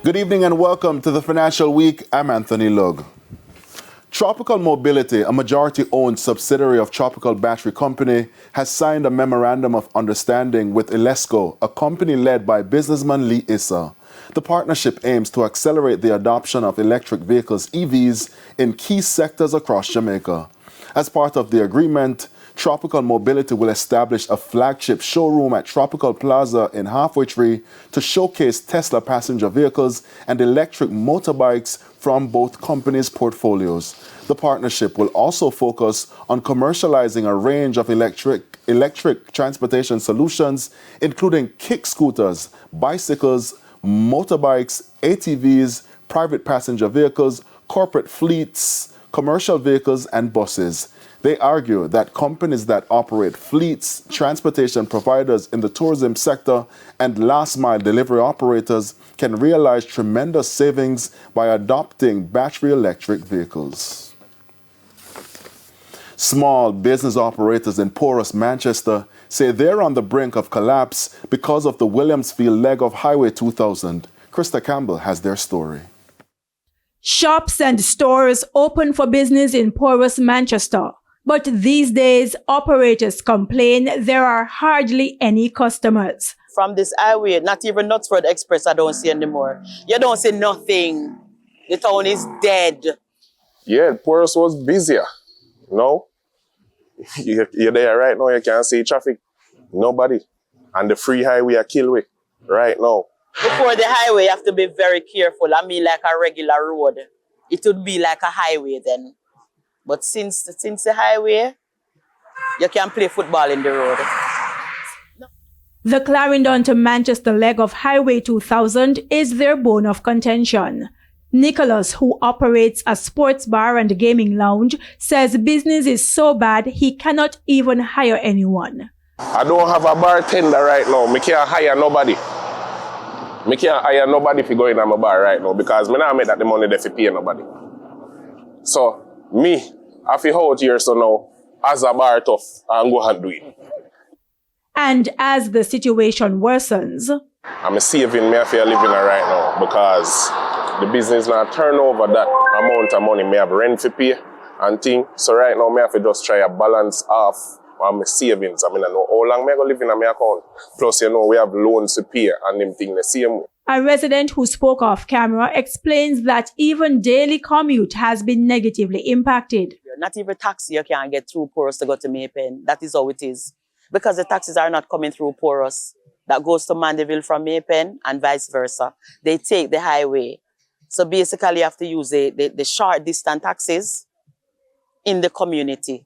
Good evening and welcome to the Financial Week. I'm Anthony Lug. Tropical Mobility, a majority-owned subsidiary of Tropical Battery Company, has signed a memorandum of understanding with Ilesco, a company led by businessman Lee Issa. The partnership aims to accelerate the adoption of electric vehicles, EVs, in key sectors across Jamaica. As part of the agreement, Tropical Mobility will establish a flagship showroom at Tropical Plaza in Halfway Tree to showcase Tesla passenger vehicles and electric motorbikes from both companies' portfolios. The partnership will also focus on commercializing a range of electric transportation solutions, including kick scooters, bicycles, motorbikes, ATVs, private passenger vehicles, corporate fleets, commercial vehicles, and buses. They argue that companies that operate fleets, transportation providers in the tourism sector, and last-mile delivery operators can realize tremendous savings by adopting battery electric vehicles. Small business operators in Porus, Manchester, say they're on the brink of collapse because of the Williamsfield leg of Highway 2000. Krista Campbell has their story. Shops and stores open for business in Porus, Manchester. But these days, operators complain there are hardly any customers. From this highway, not even Knutsford Express, I don't see anymore. You don't see nothing. The town is dead. Yeah, Porus was busier. No? You're there right now, you can't see traffic. Nobody. And the free highway are kill way right now. Before the highway, you have to be very careful. I mean, like a regular road. It would be like a highway then. But since the highway, you can play football in the road. No. The Clarendon to Manchester leg of Highway 2000 is their bone of contention. Nicholas, who operates a sports bar and gaming lounge, says business is so bad he cannot even hire anyone. I don't have a bartender right now. I can't hire nobody. I can't hire nobody if you go in my bar right now because I don't make that the money there to pay nobody. So, me, I feel out here so now, as a bar tough, and go and do it. And as the situation worsens, I'm saving me for living right now because the business now turn over that amount of money. I have rent to pay and things. So right now, I have to just try to balance off my savings. I mean, I know how long I go live in my account. Plus, you know, we have loans to pay and them things the same way. A resident who spoke off camera explains that even daily commute has been negatively impacted. Not even taxi you can get through Porus to go to Maypen. That is how it is. Because the taxis are not coming through Porus. That goes to Mandeville from Maypen and vice versa. They take the highway. So basically you have to use the short distance taxis in the community.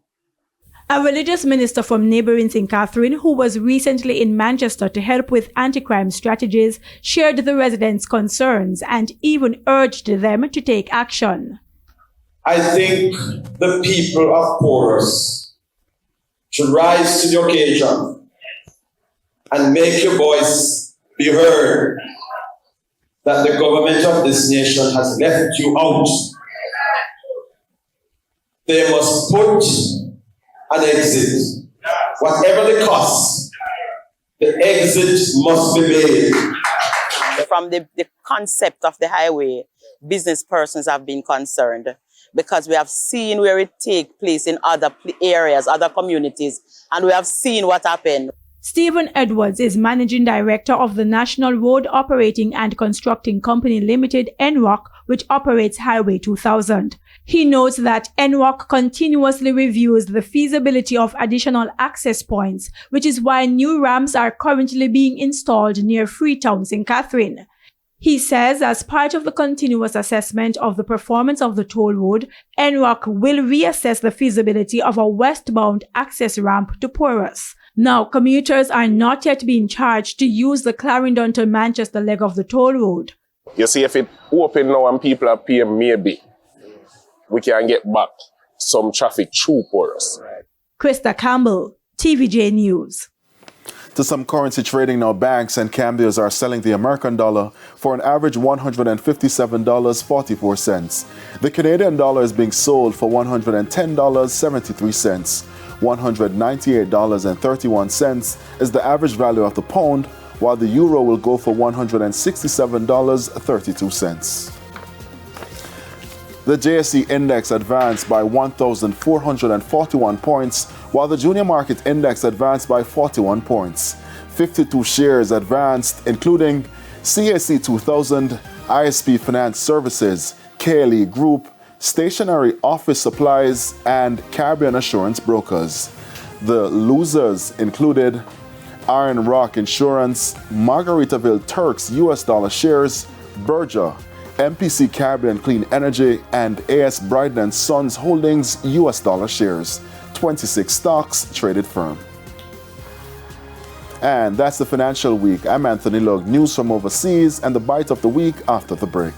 A religious minister from neighboring St. Catherine, who was recently in Manchester to help with anti-crime strategies, shared the residents' concerns and even urged them to take action. I think the people of Porus should rise to the occasion and make your voice be heard that the government of this nation has left you out. They must put an exit. Whatever the cost, the exit must be made. From the concept of the highway, business persons have been concerned because we have seen where it takes place in other areas, other communities, and we have seen what happened. Stephen Edwards is Managing Director of the National Road Operating and Constructing Company Limited, NROC, which operates Highway 2000. He notes that NROC continuously reviews the feasibility of additional access points, which is why new ramps are currently being installed near Freetown, St. Catherine. He says as part of the continuous assessment of the performance of the toll road, NROC will reassess the feasibility of a westbound access ramp to Porus. Now, commuters are not yet being charged to use the Clarendon to Manchester leg of the toll road. You see, if it open now and people are paying, maybe we can get back some traffic through Porus. Krista Campbell, TVJ News. To some currency trading now, banks and cambios are selling the American dollar for an average $150.44. The Canadian dollar is being sold for $110.73. $198.31 is the average value of the pound, while the euro will go for $167.32. The JSE index advanced by 1,441 points, while the junior market index advanced by 41 points. 52 shares advanced, including CAC 2000, ISP Finance Services, KLE Group, Stationary Office Supplies, and Caribbean Assurance Brokers. The losers included Iron Rock Insurance, Margaritaville Turks US dollar shares, Berger, MPC Caribbean Clean Energy, and AS Bryden & Sons Holdings US dollar shares. 26 stocks traded firm. And that's the Financial Week. I'm Anthony Lug, news from overseas and the bite of the week after the break.